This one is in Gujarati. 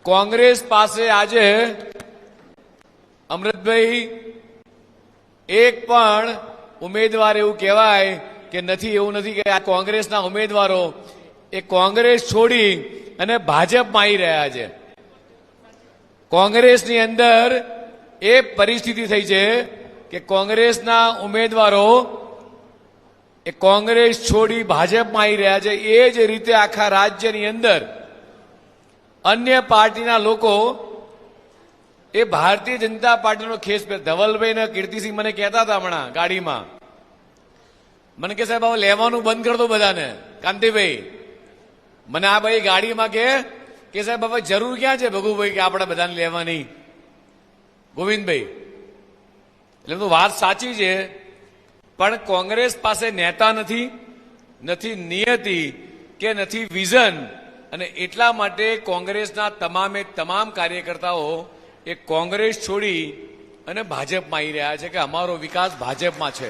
કોંગ્રેસ પાસે આજે અમૃતભાઈ એક પણ ઉમેદવાર એવું કહેવાય કે નથી, એવું નથી કે આ કોંગ્રેસના ઉમેદવારો એ કોંગ્રેસ છોડી અને ભાજપમાં આવી રહ્યા છે. કોંગ્રેસની અંદર એ પરિસ્થિતિ થઈ છે કે કોંગ્રેસના ઉમેદવારો એ કોંગ્રેસ છોડી ભાજપમાં આવી રહ્યા છે. એ જ રીતે આખા રાજ્યની અંદર અન્ય પાર્ટીના લોકો એ ભારતીય જનતા પાર્ટીનો ખેસ પહેર. ધવલભાઈ ને કીર્તિસિંહ મને કહેતા હતા હમણાં ગાડીમાં, મને કે સાહેબ હવે લેવાનું બંધ કરી દો બધાને. કાંતિભાઈ મને આ ભાઈ ગાડીમાં કે સાહેબ હવે જરૂર ક્યાં છે ભગુભાઈ કે આપણે બધાને લેવાની. ગોવિંદભાઈ એટલે તો વાત સાચી છે, પણ કોંગ્રેસ પાસે નેતા નથી, નથી નિયતિ કે નથી વિઝન, અને એટલા માટે કોંગ્રેસના તમામે તમામ કાર્યકર્તાઓ એ કોંગ્રેસ છોડી અને ભાજપમાં આવી રહ્યા છે કે અમારો વિકાસ ભાજપમાં છે.